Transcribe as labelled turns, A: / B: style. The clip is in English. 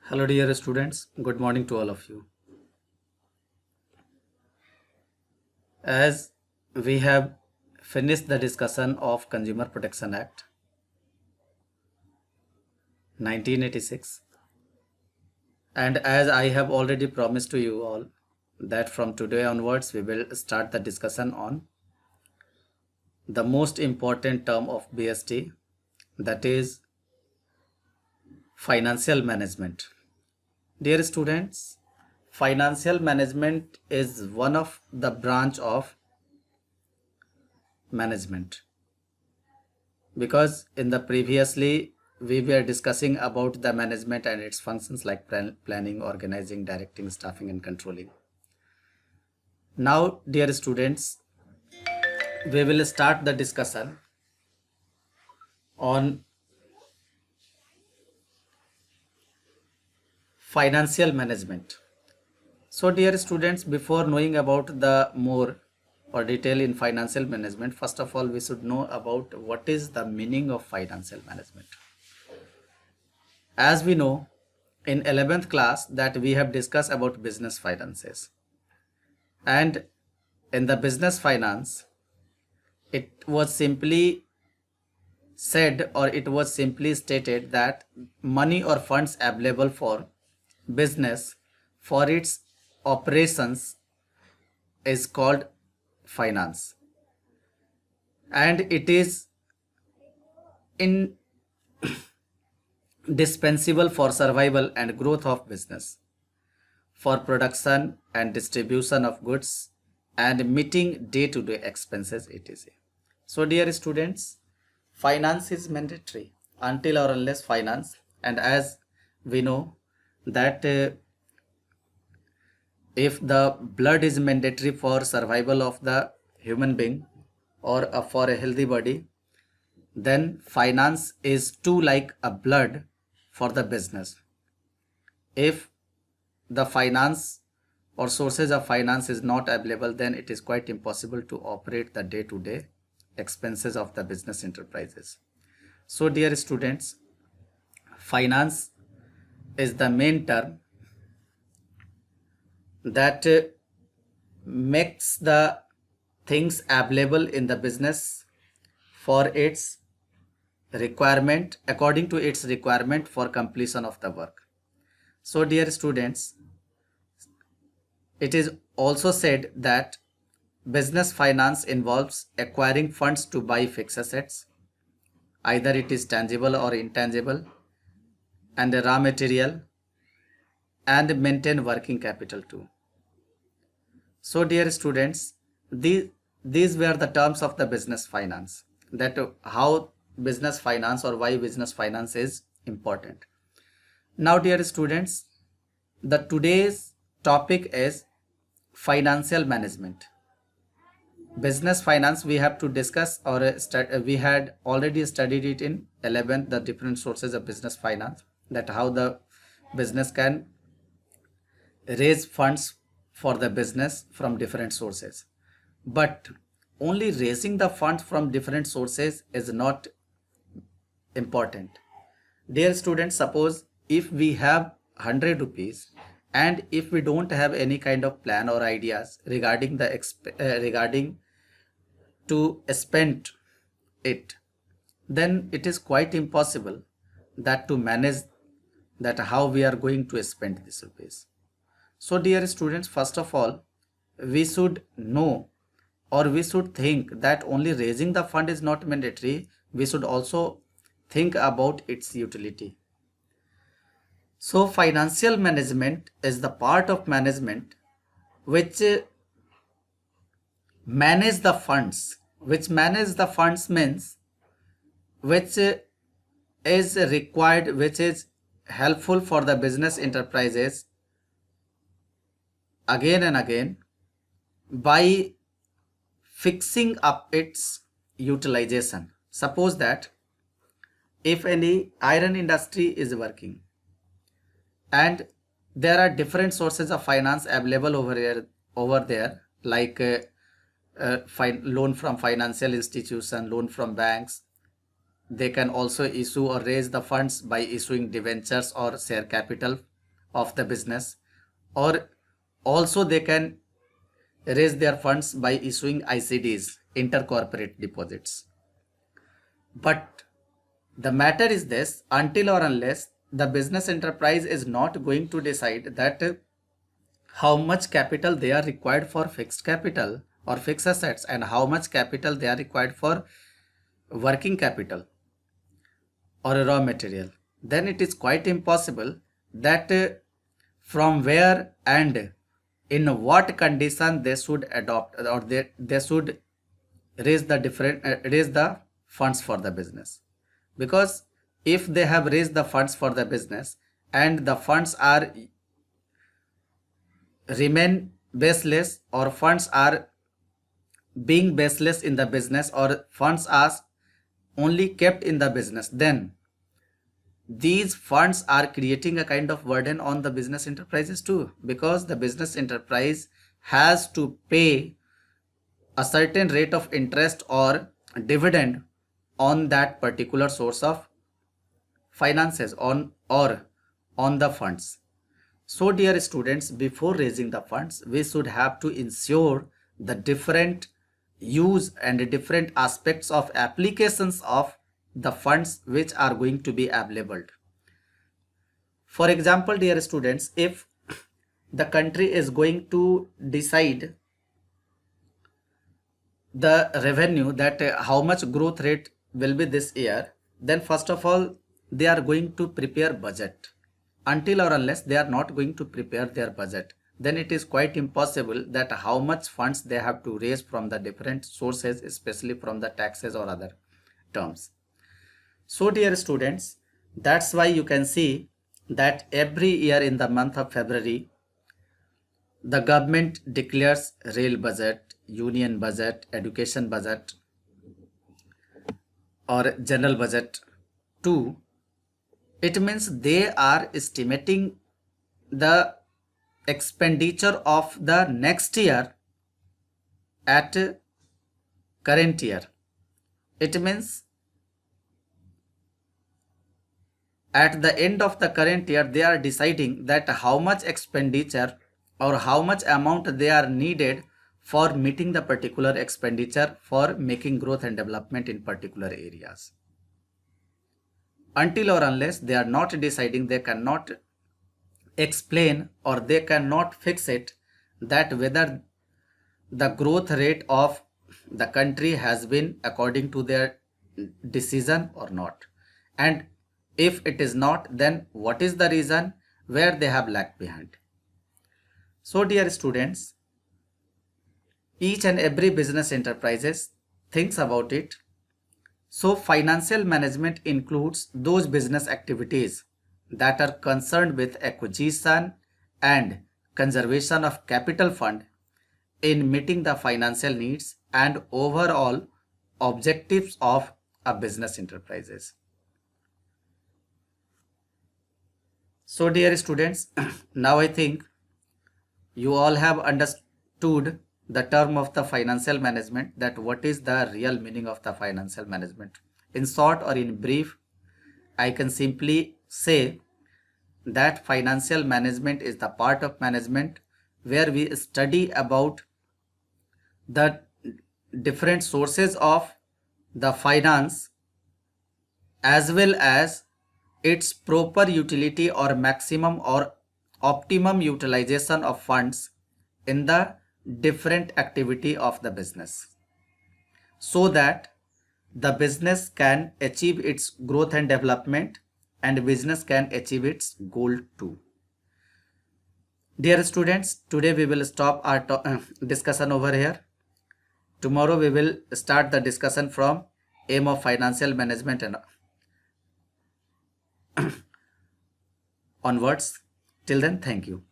A: Hello, dear students. Good morning to all of you. As we have finished the discussion of Consumer Protection Act 1986, and as I have already promised to you all that from today onwards we will start the discussion on the most important term of BST, that is financial management. Dear students, financial management is one of the branch of management, because in the previously we were discussing about the management and its functions like planning, organizing, directing, staffing and controlling. Now dear students, we will start the discussion on financial management. So dear students, before knowing about the more or detail in financial management, first of all we should know about what is the meaning of financial management. As we know, in 11th class that we have discussed about business finances, and in the business finance it was simply said, or it was simply stated, that money or funds available for business for its operations is called finance, and it is indispensable for survival and growth of business, for production and distribution of goods and meeting day-to-day expenses, etc. So dear students, finance is mandatory until or unless finance, and as we know that if the blood is mandatory for survival of the human being or for a healthy body, then finance is too like a blood for the business. If the finance or sources of finance is not available, then it is quite impossible to operate the day-to-day expenses of the business enterprises. So dear students, finance is the main term that makes the things available in the business for its requirement, according to its requirement for completion of the work. So dear students, it is also said that business finance involves acquiring funds to buy fixed assets, either it is tangible or intangible, and raw material, and maintain working capital too. So dear students, these were the terms of the business finance, that how business finance or why business finance is important. Now dear students, the today's topic is financial management. Business finance we have to discuss, or we had already studied it in 11th, the different sources of business finance, that how the business can raise funds for the business from different sources. But only raising the funds from different sources is not important. Dear students, suppose if we have 100 rupees, and if we don't have any kind of plan or ideas regarding the regarding to spend it, then it is quite impossible that to manage that how we are going to spend this rupees. So dear students, first of all we should know, or we should think, that only raising the fund is not mandatory, we should also think about its utility. So financial management is the part of management which manage the funds, which manage the funds means which is required, which is helpful for the business enterprises again and again by fixing up its utilization. Suppose that if any iron industry is working and there are different sources of finance available over there, like loan from financial institution, loan from banks. They can also issue or raise the funds by issuing debentures or share capital of the business, or also they can raise their funds by issuing ICDs, intercorporate deposits. But the matter is this: until or unless the business enterprise is not going to decide that how much capital they are required for fixed capital or fixed assets and how much capital they are required for working capital or raw material, then it is quite impossible that from where and in what condition they should adopt, or they should raise the funds for the business. Because if they have raised the funds for the business and the funds are remain baseless, or funds are being baseless in the business, or funds are only kept in the business, then these funds are creating a kind of burden on the business enterprises too, because the business enterprise has to pay a certain rate of interest or dividend on that particular source of finances on the funds. So dear students, before raising the funds, we should have to ensure the different use and different aspects of applications of the funds which are going to be available. For example, dear students, if the country is going to decide the revenue, that how much growth rate will be this year, then first of all they are going to prepare budget. Until or unless they are not going to prepare their budget, then it is quite impossible that how much funds they have to raise from the different sources, especially from the taxes or other terms. So dear students, that's why you can see that every year in the month of February, the government declares rail budget, union budget, education budget, or general budget too. It means they are estimating the expenditure of the next year at current year. It means at the end of the current year, they are deciding that how much expenditure or how much amount they are needed for meeting the particular expenditure for making growth and development in particular areas. Until or unless they are not deciding, they cannot explain or they cannot fix it that whether the growth rate of the country has been according to their decision or not. And if it is not, then what is the reason where they have lagged behind. So dear students, each and every business enterprises thinks about it. So financial management includes those business activities that are concerned with acquisition and conservation of capital fund in meeting the financial needs and overall objectives of a business enterprises. So dear students, now I think you all have understood the term of the financial management, that what is the real meaning of the financial management. In short or in brief, I can simply say that financial management is the part of management where we study about the different sources of the finance as well as its proper utility or maximum or optimum utilization of funds in the different activity of the business, so that the business can achieve its growth and development and business can achieve its goal too. Dear students, today we will stop our discussion over here. Tomorrow we will start the discussion from aim of financial management and onwards. Till then, thank you.